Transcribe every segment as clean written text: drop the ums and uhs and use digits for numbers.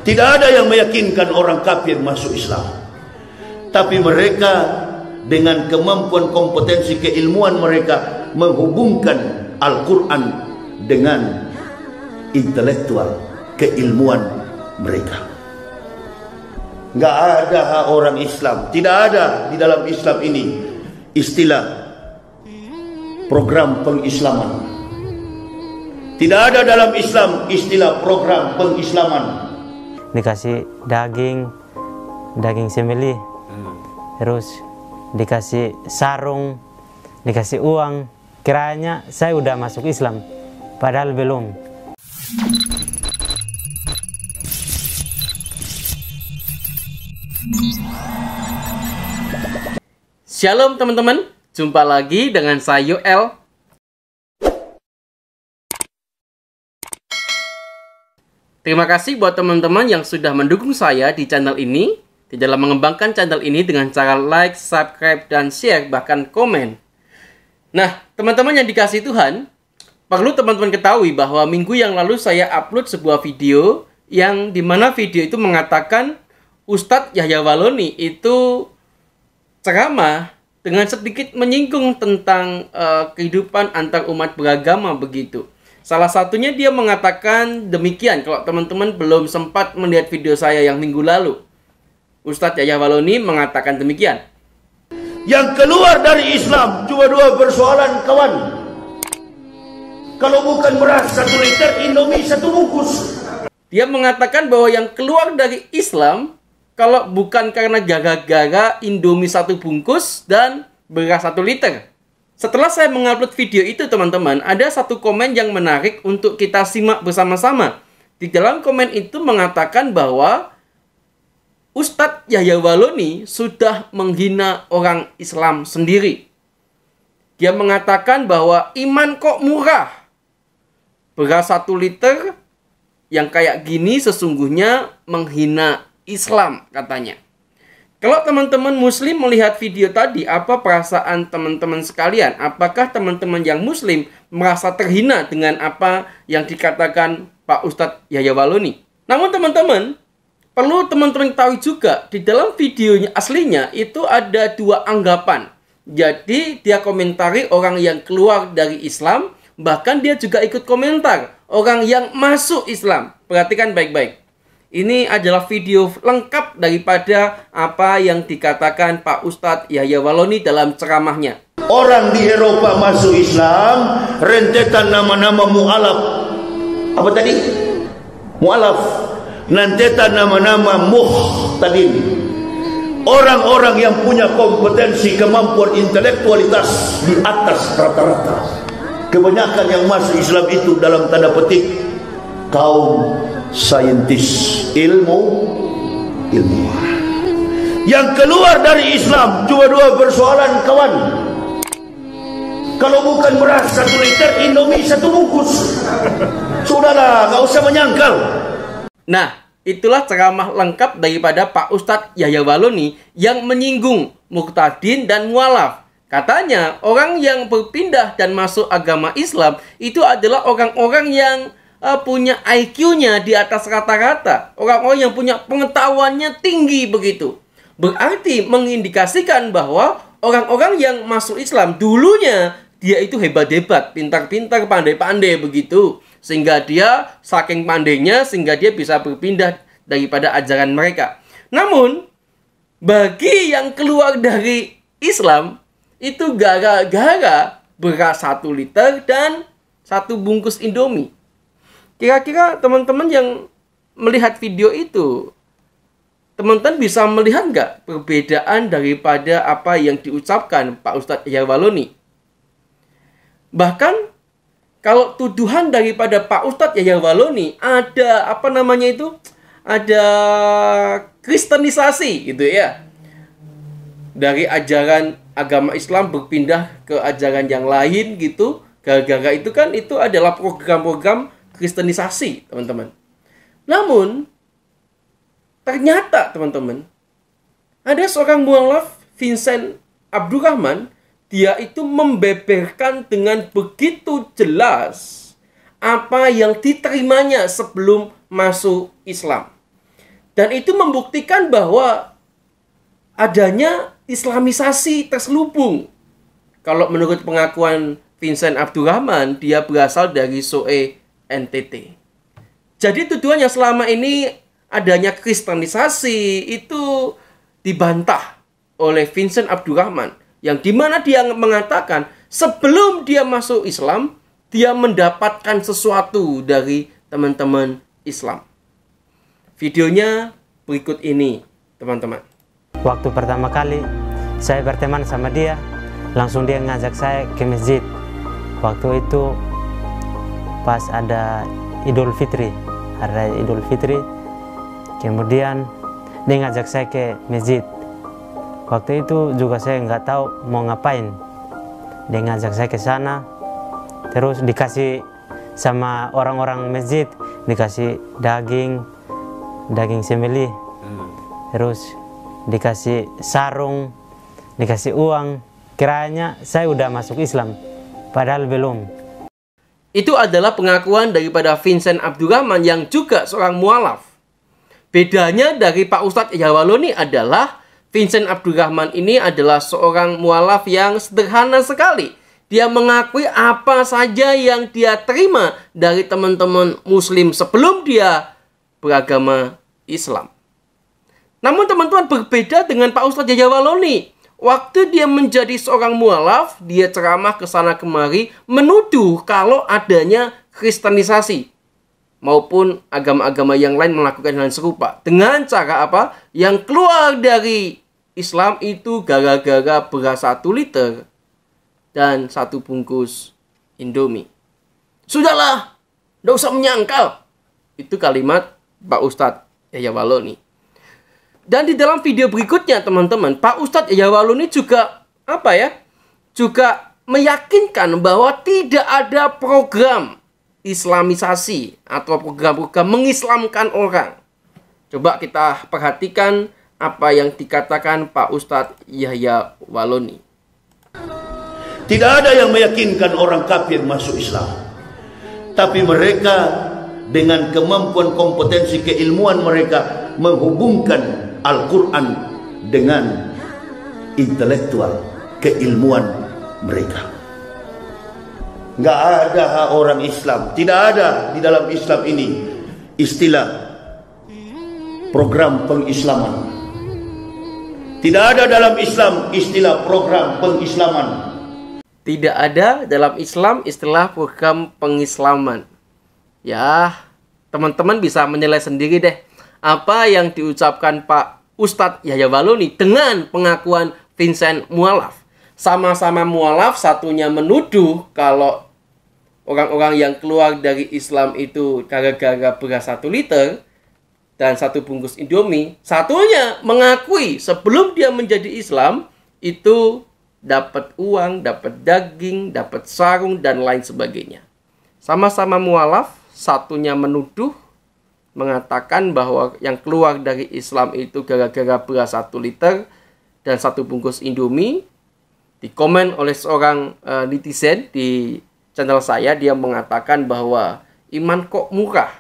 Tidak ada yang meyakinkan orang kafir masuk Islam. Tapi mereka dengan kemampuan kompetensi keilmuan mereka menghubungkan Al-Quran dengan intelektual keilmuan mereka. Nggak ada orang Islam, tidak ada di dalam Islam ini istilah program pengislaman. Tidak ada dalam Islam istilah program pengislaman. Dikasih daging sembelih, terus dikasih sarung, dikasih uang. Kiranya saya udah masuk Islam, padahal belum. Shalom teman-teman, jumpa lagi dengan saya Yoel. Terima kasih buat teman-teman yang sudah mendukung saya di channel ini, di dalam mengembangkan channel ini dengan cara like, subscribe, dan share, bahkan komen. Nah, teman-teman yang dikasihi Tuhan, perlu teman-teman ketahui bahwa minggu yang lalu saya upload sebuah video yang dimana video itu mengatakan Ustadz Yahya Waloni itu ceramah dengan sedikit menyinggung tentang kehidupan antar umat beragama begitu. Salah satunya dia mengatakan demikian, kalau teman-teman belum sempat melihat video saya yang minggu lalu. Ustadz Yahya Waloni mengatakan demikian. Yang keluar dari Islam cuma dua persoalan, kawan. Kalau bukan beras 1 liter, Indomie 1 bungkus. Dia mengatakan bahwa yang keluar dari Islam kalau bukan karena gara-gara Indomie 1 bungkus dan beras 1 liter. Setelah saya mengupload video itu teman-teman, ada satu komen yang menarik untuk kita simak bersama-sama. Di dalam komen itu mengatakan bahwa Ustadz Yahya Waloni sudah menghina orang Islam sendiri. Dia mengatakan bahwa iman kok murah. Beras 1 liter yang kayak gini sesungguhnya menghina Islam katanya. Kalau teman-teman muslim melihat video tadi, apa perasaan teman-teman sekalian? Apakah teman-teman yang muslim merasa terhina dengan apa yang dikatakan Pak Ustadz Yahya Waloni? Namun teman-teman, perlu teman-teman tahu juga, di dalam videonya aslinya itu ada 2 anggapan. Jadi dia komentari orang yang keluar dari Islam, bahkan dia juga ikut komentar orang yang masuk Islam. Perhatikan baik-baik. Ini adalah video lengkap daripada apa yang dikatakan Pak Ustadz Yahya Waloni dalam ceramahnya. Orang di Eropa masuk Islam, rentetan nama-nama mu'alaf. Apa tadi? Mu'alaf. Nantetan nama-nama muhtadin. Orang-orang yang punya kompetensi, kemampuan intelektualitas di atas rata-rata. Kebanyakan yang masuk Islam itu dalam tanda petik kaum saintis, ilmuwan. Yang keluar dari Islam cuma 2 persoalan, kawan. Kalau bukan beras 1 liter, Indomie 1 bungkus. Sudahlah, nggak usah menyangkal. Nah, itulah ceramah lengkap daripada Pak Ustadz Yahya Waloni yang menyinggung muqtadin dan mualaf. Katanya orang yang berpindah dan masuk agama Islam itu adalah orang-orang yang punya IQ-nya di atas rata-rata. Orang-orang yang punya pengetahuannya tinggi begitu. Berarti mengindikasikan bahwa orang-orang yang masuk Islam dulunya dia itu hebat-hebat, pintar-pintar, pandai-pandai begitu. Sehingga dia saking pandainya sehingga dia bisa berpindah daripada ajaran mereka. Namun bagi yang keluar dari Islam itu gara-gara beras 1 liter dan 1 bungkus Indomie. Kira-kira teman-teman yang melihat video itu, teman-teman bisa melihat nggak perbedaan daripada apa yang diucapkan Pak Ustadz Yahya Waloni? Bahkan kalau tuduhan daripada Pak Ustadz Yahya Waloni ada apa namanya itu? Ada kristenisasi gitu ya. Dari ajaran agama Islam berpindah ke ajaran yang lain gitu. Gara-gara itu kan itu adalah program-program kristenisasi, teman-teman. Namun ternyata teman-teman ada seorang mualaf, Vincent Abdurrahman, dia itu membeberkan dengan begitu jelas apa yang diterimanya sebelum masuk Islam. Dan itu membuktikan bahwa adanya Islamisasi terselubung. Kalau menurut pengakuan Vincent Abdurrahman, dia berasal dari Soe, NTT. Jadi tuduhan yang selama ini adanya kristenisasi itu dibantah oleh Vincent Abdurrahman, yang dimana dia mengatakan sebelum dia masuk Islam, dia mendapatkan sesuatu dari teman-teman Islam. Videonya berikut ini, teman-teman. Waktu pertama kali saya berteman sama dia, langsung dia ngajak saya ke masjid. Waktu itu pas ada Idul Fitri, hari raya Idul Fitri. Kemudian dia ngajak saya ke masjid. Waktu itu juga saya nggak tahu mau ngapain. Dia ngajak saya ke sana, terus dikasih sama orang-orang masjid, dikasih daging sembelih, terus dikasih sarung, dikasih uang. Kiranya saya udah masuk Islam, padahal belum. Itu adalah pengakuan daripada Vincent Abdurrahman yang juga seorang mualaf. Bedanya dari Pak Ustadz Yahya Waloni adalah Vincent Abdurrahman ini adalah seorang mualaf yang sederhana sekali. Dia mengakui apa saja yang dia terima dari teman-teman Muslim sebelum dia beragama Islam. Namun teman-teman, berbeda dengan Pak Ustadz Yahya Waloni. Waktu dia menjadi seorang mualaf, dia ceramah ke sana kemari menuduh kalau adanya kristenisasi maupun agama-agama yang lain melakukan hal serupa. Dengan cara apa? Yang keluar dari Islam itu gara-gara beras 1 liter dan 1 bungkus Indomie. Sudahlah, tidak usah menyangkal. Itu kalimat Pak Ustadz Yahya Waloni. Dan di dalam video berikutnya, teman-teman, Pak Ustadz Yahya Waloni juga juga meyakinkan bahwa tidak ada program Islamisasi atau program-program mengislamkan orang. Coba kita perhatikan apa yang dikatakan Pak Ustadz Yahya Waloni. Tidak ada yang meyakinkan orang kafir masuk Islam. Tapi mereka dengan kemampuan kompetensi keilmuan mereka menghubungkan Al-Quran dengan intelektual keilmuan mereka. Nggak ada orang Islam, tidak ada di dalam Islam ini istilah program pengislaman. Tidak ada dalam Islam istilah program pengislaman. Tidak ada dalam Islam istilah program pengislaman. Ya, teman-teman bisa menilai sendiri deh apa yang diucapkan Pak Ustadz Yahya Waloni dengan pengakuan Vincent mualaf. Sama-sama mualaf, satunya menuduh kalau orang-orang yang keluar dari Islam itu gara-gara beras 1 liter dan 1 bungkus Indomie. Satunya mengakui sebelum dia menjadi Islam itu dapat uang, dapat daging, dapat sarung, dan lain sebagainya. Sama-sama mualaf, satunya menuduh, mengatakan bahwa yang keluar dari Islam itu gara-gara beras 1 liter dan 1 bungkus Indomie. Dikomen oleh seorang netizen di channel saya, dia mengatakan bahwa iman kok murah.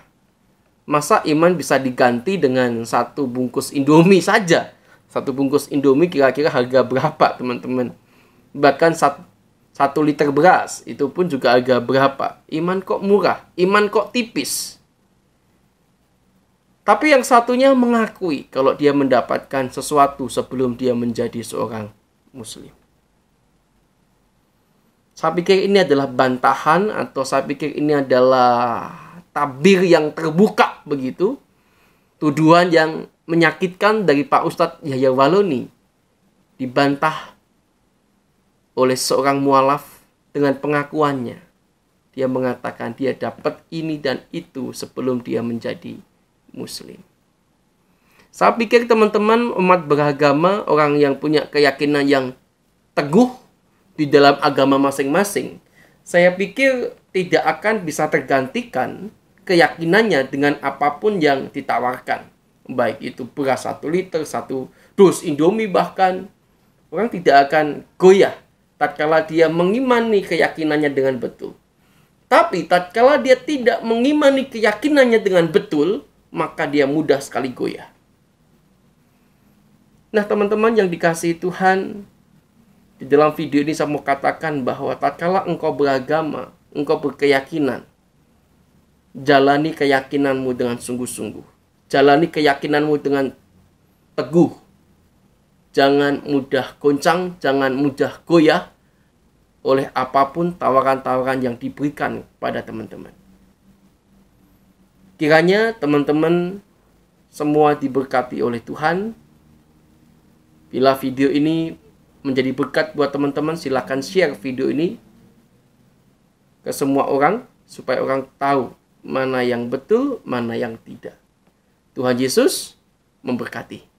Masa iman bisa diganti dengan 1 bungkus Indomie saja? 1 bungkus Indomie kira-kira harga berapa, teman-teman? Bahkan 1 liter beras itu pun juga harga berapa? Iman kok murah? Iman kok tipis? Tapi yang satunya mengakui kalau dia mendapatkan sesuatu sebelum dia menjadi seorang Muslim. Saya pikir ini adalah bantahan, atau saya pikir ini adalah tabir yang terbuka begitu. Tuduhan yang menyakitkan dari Pak Ustadz Yahya Waloni dibantah oleh seorang mualaf dengan pengakuannya. Dia mengatakan dia dapat ini dan itu sebelum dia menjadi Muslim. Saya pikir teman-teman umat beragama, orang yang punya keyakinan yang teguh di dalam agama masing-masing, saya pikir tidak akan bisa tergantikan keyakinannya dengan apapun yang ditawarkan. Baik itu beras 1 liter, 1 dus Indomie bahkan. Orang tidak akan goyah tatkala dia mengimani keyakinannya dengan betul. Tapi tatkala dia tidak mengimani keyakinannya dengan betul, maka dia mudah sekali goyah. Nah, teman-teman yang dikasihi Tuhan, di dalam video ini saya mau katakan bahwa tatkala engkau beragama, engkau berkeyakinan, jalani keyakinanmu dengan sungguh-sungguh. Jalani keyakinanmu dengan teguh. Jangan mudah goncang, jangan mudah goyah oleh apapun tawaran-tawaran yang diberikan pada teman-teman. Kiranya teman-teman semua diberkati oleh Tuhan. Bila video ini menjadi berkat buat teman-teman, silakan share video ini ke semua orang supaya orang tahu mana yang betul, mana yang tidak. Tuhan Yesus memberkati.